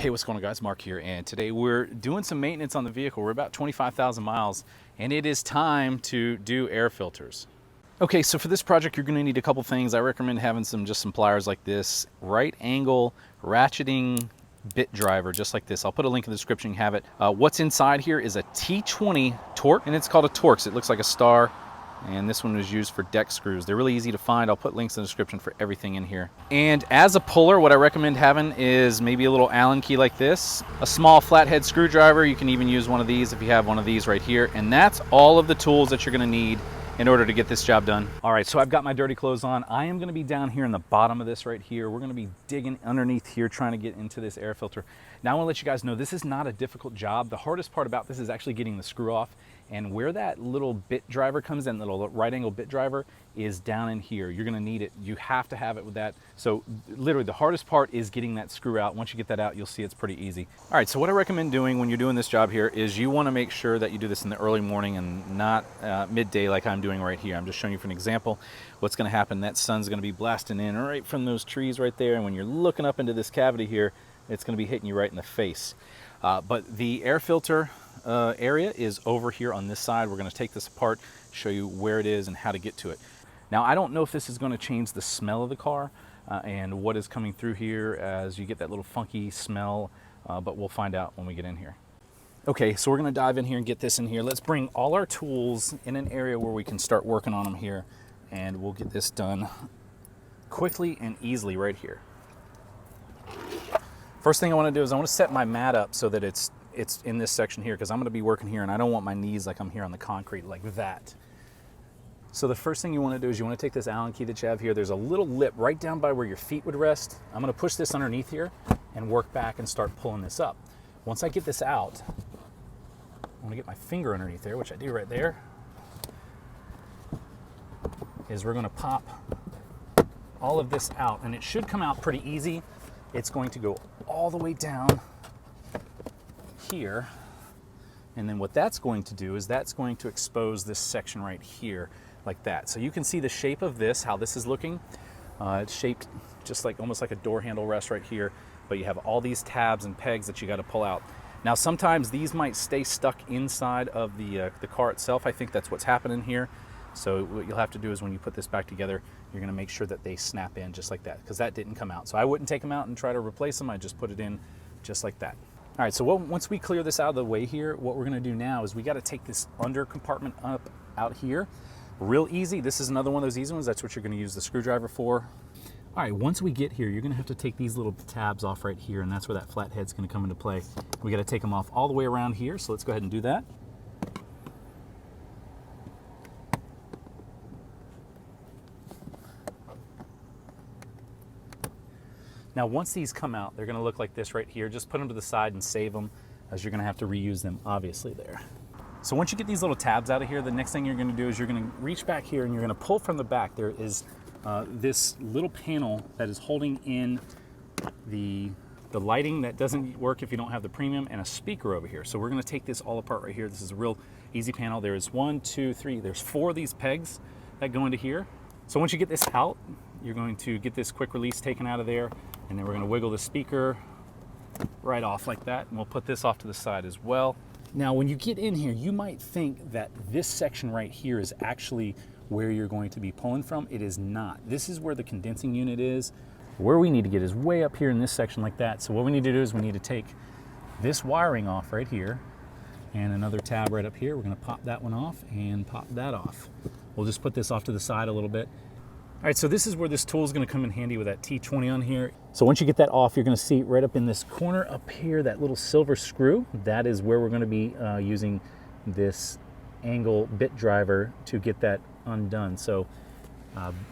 Hey, what's going on, guys? Mark here, and today we're doing some maintenance on the vehicle. We're about 25,000 miles, and it is time to do air filters. Okay, so for this project, you're going to need a couple things. I recommend having some pliers like this, right angle ratcheting bit driver, just like this. I'll put a link in the description, you have it. What's inside here is a T20 Torx, and it's called a Torx. It looks like a star. And this one was used for deck screws. They're really easy to find. I'll put links in the description for everything in here. And as a puller, what I recommend having is maybe a little Allen key like this, a small flathead screwdriver. You can even use one of these if you have one of these right here. And that's all of the tools that you're gonna need in order to get this job done. All right, so I've got my dirty clothes on. I am gonna be down here in the bottom of this right here. We're gonna be digging underneath here, trying to get into this air filter. Now I wanna let you guys know this is not a difficult job. The hardest part about this is actually getting the screw off. And where that little bit driver comes in, the little right angle bit driver, is down in here. You're gonna need it. You have to have it with that. So literally the hardest part is getting that screw out. Once you get that out, you'll see it's pretty easy. All right, so what I recommend doing when you're doing this job here is you wanna make sure that you do this in the early morning and not midday like I'm doing right here. I'm just showing you for an example. What's gonna happen, that sun's gonna be blasting in right from those trees right there. And when you're looking up into this cavity here, it's gonna be hitting you right in the face. But the air filter area is over here on this side. We're going to take this apart, show you where it is and how to get to it. Now, I don't know if this is going to change the smell of the car and what is coming through here as you get that little funky smell, but we'll find out when we get in here. Okay, so we're going to dive in here and get this in here. Let's bring all our tools in an area where we can start working on them here, and we'll get this done quickly and easily right here. First thing I want to do is I want to set my mat up so that it's in this section here, because I'm going to be working here and I don't want my knees like I'm here on the concrete like that. So the first thing you want to do is you want to take this Allen key that you have here. There's a little lip right down by where your feet would rest. I'm going to push this underneath here and work back and start pulling this up. Once I get this out, I want to get my finger underneath there, which I do right there, is we're going to pop all of this out, and it should come out pretty easy. It's going to go all the way down here, and then what that's going to do is that's going to expose this section right here like that. So you can see the shape of this, how this is looking. It's shaped just like almost like a door handle rest right here, but you have all these tabs and pegs that you got to pull out. Now sometimes these might stay stuck inside of the car itself. I think that's what's happening here. So what you'll have to do is when you put this back together, you're going to make sure that they snap in just like that, because that didn't come out. So I wouldn't take them out and try to replace them. I just put it in just like that. All right, so once we clear this out of the way here, what we're gonna do now is we gotta take this under compartment up out here. Real easy. This is another one of those easy ones. That's what you're gonna use the screwdriver for. All right, once we get here, you're gonna have to take these little tabs off right here, and that's where that flathead's gonna come into play. We gotta take them off all the way around here, so let's go ahead and do that. Now, once these come out, they're gonna look like this right here. Just put them to the side and save them, as you're gonna have to reuse them, obviously, there. So once you get these little tabs out of here, the next thing you're gonna do is you're gonna reach back here and you're gonna pull from the back. There is this little panel that is holding in the lighting that doesn't work if you don't have the premium, and a speaker over here. So we're gonna take this all apart right here. This is a real easy panel. There is 1, 2, 3, there's 4 of these pegs that go into here. So once you get this out, you're going to get this quick release taken out of there, and then we're gonna wiggle the speaker right off like that, and we'll put this off to the side as well. Now, when you get in here, you might think that this section right here is actually where you're going to be pulling from. It is not. This is where the condensing unit is. Where we need to get is way up here in this section like that. So what we need to do is we need to take this wiring off right here, and another tab right up here. We're gonna pop that one off and pop that off. We'll just put this off to the side a little bit. All right, so this is where this tool is going to come in handy with that T20 on here. So once you get that off, you're going to see right up in this corner up here, that little silver screw. That is where we're going to be using this angle bit driver to get that undone. So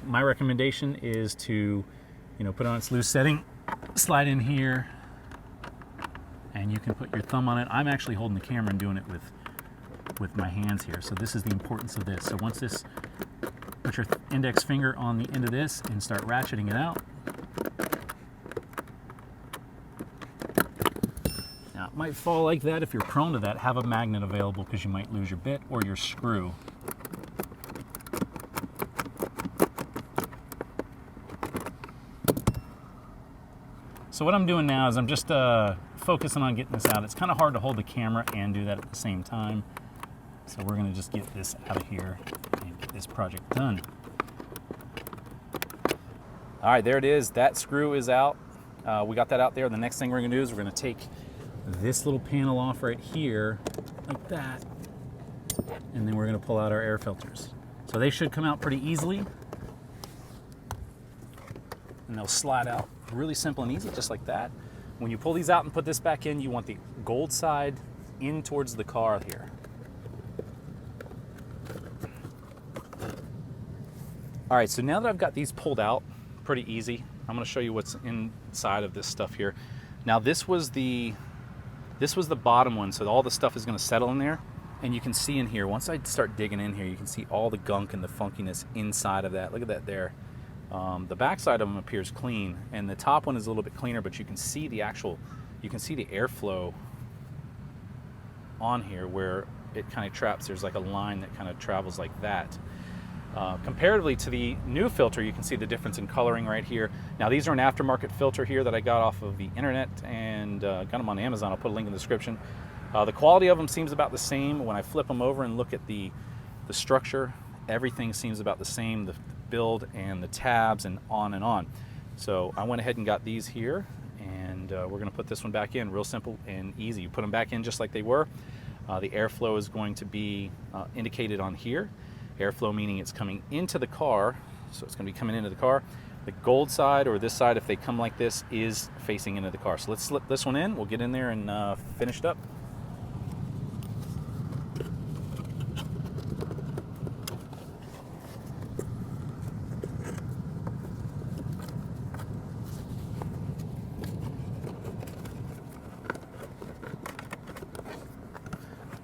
my recommendation is to, put it on its loose setting, slide in here, and you can put your thumb on it. I'm actually holding the camera and doing it with my hands here. So this is the importance of this. So once this, put your index finger on the end of this and start ratcheting it out. Now it might fall like that. If you're prone to that, have a magnet available because you might lose your bit or your screw. So what I'm doing now is I'm just focusing on getting this out. It's kind of hard to hold the camera and do that at the same time. So we're going to just get this out of here and get this project done. All right, there it is. That screw is out. We got that out there. The next thing we're going to do is we're going to take this little panel off right here, like that, and then we're going to pull out our air filters. So they should come out pretty easily, and they'll slide out really simple and easy, just like that. When you pull these out and put this back in, you want the gold side in towards the car here. All right, so now that I've got these pulled out, pretty easy, I'm gonna show you what's inside of this stuff here. Now this was the bottom one, so all the stuff is gonna settle in there. And you can see in here, once I start digging in here, you can see all the gunk and the funkiness inside of that. Look at that there. The back side of them appears clean, and the top one is a little bit cleaner, but you can see the airflow on here where it kind of traps. There's like a line that kind of travels like that. Comparatively to the new filter, you can see the difference in coloring right here. Now these are an aftermarket filter here that I got off of the internet and got them on Amazon. I'll put a link in the description. The quality of them seems about the same. When I flip them over and look at the structure, everything seems about the same, the build and the tabs and on and on. So I went ahead and got these here, and we're gonna put this one back in. Real simple and easy. You put them back in just like they were. The airflow is going to be indicated on here. Airflow meaning it's coming into the car, so it's going to be coming into the car. The gold side, or this side, if they come like this, is facing into the car. So let's slip this one in. We'll get in there and finish it up.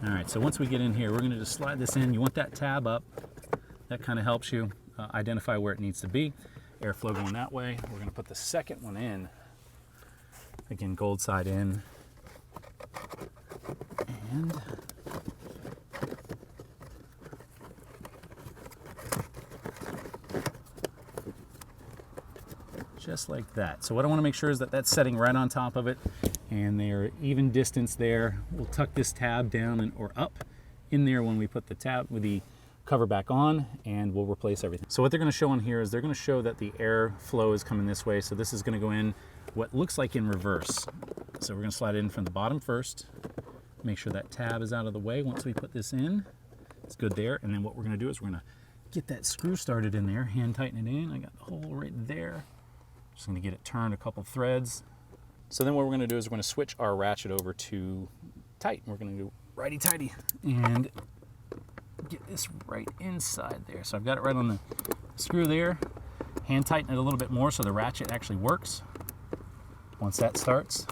All right, so once we get in here, we're going to just slide this in. You want that tab up. That kind of helps you identify where it needs to be. Airflow going that way. We're going to put the second one in. Again, gold side in. And just like that. So what I want to make sure is that that's setting right on top of it, and they're even distance there. We'll tuck this tab down or up in there when we put the tab with the cover back on, and we'll replace everything. So what they're going to show on here is they're going to show that the air flow is coming this way. So this is going to go in what looks like in reverse. So we're going to slide it in from the bottom first. Make sure that tab is out of the way once we put this in. It's good there. And then what we're going to do is we're going to get that screw started in there, hand tighten it in. I got the hole right there. Just going to get it turned a couple threads. So then what we're going to do is we're going to switch our ratchet over to tight. We're going to do righty-tighty and get this right inside there. So I've got it right on the screw there. Hand tighten it a little bit more so the ratchet actually works. Once that starts,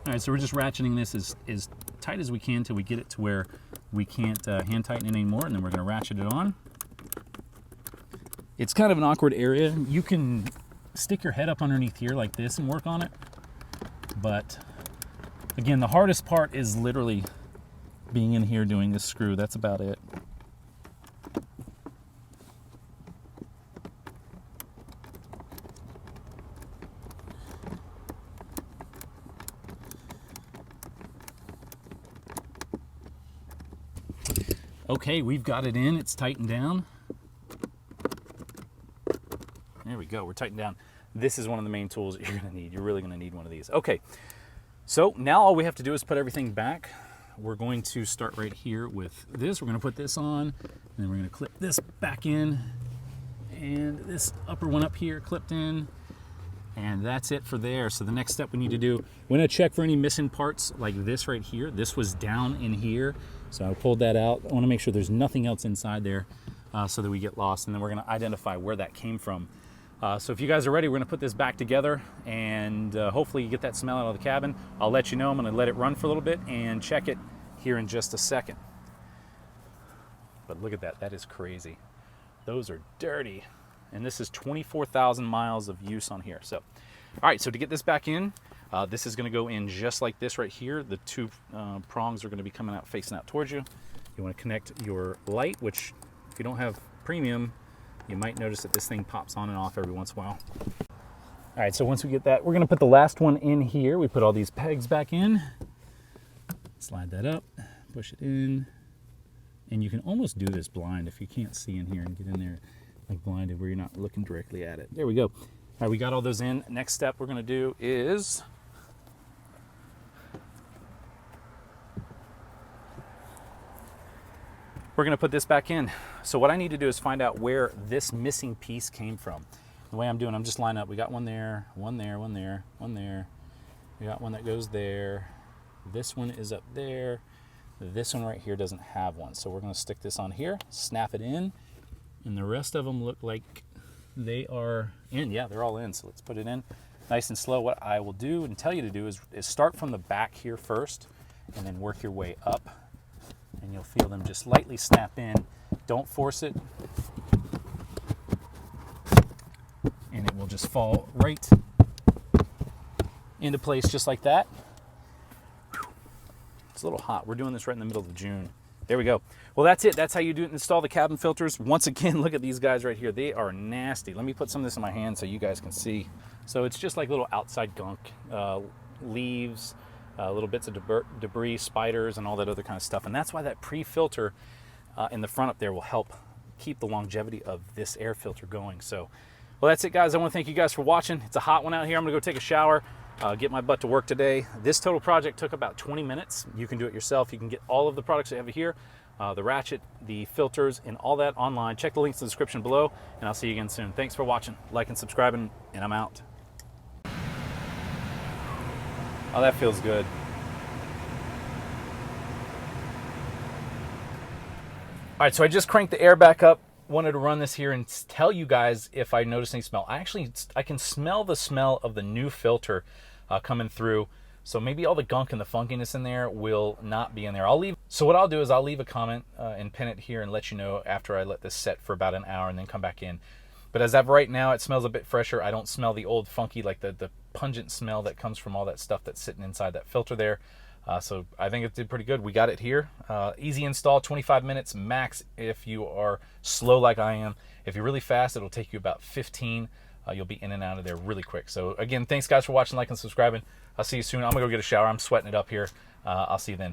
all right, so we're just ratcheting this as tight as we can till we get it to where we can't hand tighten it anymore, and then we're going to ratchet it on. It's kind of an awkward area. You can stick your head up underneath here like this and work on it, but again, the hardest part is literally being in here doing this screw. That's about it. Okay, we've got it in, it's tightened down. There we go, we're tightened down. This is one of the main tools that you're gonna need. You're really gonna need one of these. Okay, so now all we have to do is put everything back. We're going to start right here with this. We're gonna put this on, and then we're gonna clip this back in, and this upper one up here clipped in, and that's it for there. So the next step we need to do, we're gonna check for any missing parts like this right here. This was down in here. So I pulled that out. I want to make sure there's nothing else inside there so that we get lost, and then we're going to identify where that came from. So if you guys are ready, we're gonna put this back together and hopefully you get that smell out of the cabin. I'll let you know. I'm gonna let it run for a little bit and check it here in just a second. But look at that, that is crazy. Those are dirty. And this is 24,000 miles of use on here. So, all right, so to get this back in, this is gonna go in just like this right here. The two prongs are gonna be coming out, facing out towards you. You wanna connect your light, which if you don't have premium, you might notice that this thing pops on and off every once in a while. All right, so once we get that, we're gonna put the last one in here. We put all these pegs back in. Slide that up, push it in. And you can almost do this blind if you can't see in here and get in there like blinded where you're not looking directly at it. There we go. All right, we got all those in. Next step we're gonna do is we're gonna put this back in. So what I need to do is find out where this missing piece came from. The way I'm doing, I'm just lining up. We got one there, one there, one there, one there. We got one that goes there. This one is up there. This one right here doesn't have one. So we're gonna stick this on here, snap it in, and the rest of them look like they are in. Yeah, they're all in. So let's put it in nice and slow. What I will do and tell you to do is start from the back here first and then work your way up. And you'll feel them just lightly snap in. Don't force it. And it will just fall right into place just like that. It's a little hot. We're doing this right in the middle of June. There we go. Well, that's it. That's how you do it. Install the cabin filters. Once again, look at these guys right here. They are nasty. Let me put some of this in my hand so you guys can see. So it's just like little outside gunk, leaves, little bits of debris, spiders, and all that other kind of stuff. And that's why that pre-filter in the front up there will help keep the longevity of this air filter going. So, well, that's it, guys. I want to thank you guys for watching. It's a hot one out here. I'm going to go take a shower, get my butt to work today. This total project took about 20 minutes. You can do it yourself. You can get all of the products I have here, the ratchet, the filters, and all that online. Check the links in the description below, and I'll see you again soon. Thanks for watching. Like and subscribing, and I'm out. Oh, that feels good. All right, so I just cranked the air back up. Wanted to run this here and tell you guys if I notice any smell. I can smell the smell of the new filter coming through. So maybe all the gunk and the funkiness in there will not be in there. So what I'll do is I'll leave a comment and pin it here and let you know after I let this set for about an hour and then come back in. But as of right now, it smells a bit fresher. I don't smell the old funky, like the pungent smell that comes from all that stuff that's sitting inside that filter there. So I think it did pretty good. We got it here. Easy install, 25 minutes max if you are slow like I am. If you're really fast, it'll take you about 15. You'll be in and out of there really quick. So again, thanks guys for watching, like, and subscribing. I'll see you soon. I'm gonna go get a shower. I'm sweating it up here. I'll see you then.